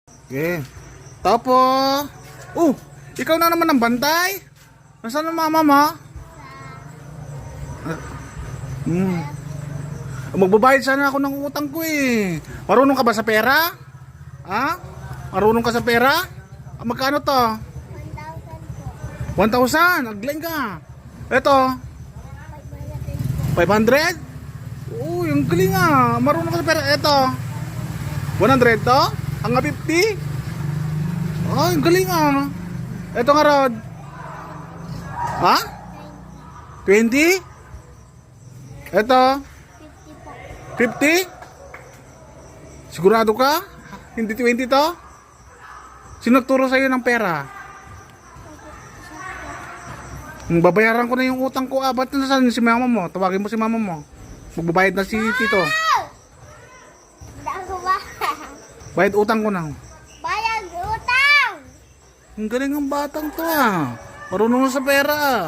Okay. Topo. Oh, ikaw na naman ang bantay. Nasaan ang mama mo? Magbabayad sana ako ng utang ko eh. Marunong ka ba sa pera? Ha? Marunong ka sa pera? Magkano to? 1,000. Aglan ka. Ito. 500? Oh, yung galing ah. Marunong ka sa pera. Ito. 100 to? Hanggang 50? Oh, yung galing ah. Ito nga Rod. Ha? 20? Ito. 50? Sigurado ka? Hindi 20 to? Sino nagturo sa'yo ng pera? Babayaran ko na yung utang ko. Ba't nasaan si mama mo? Tawagin mo si mama mo. Magbabayad na si Tito. Bayad utang ko na. Bayad utang! Ang galing ng batang to ah. Marunong na sa pera ah.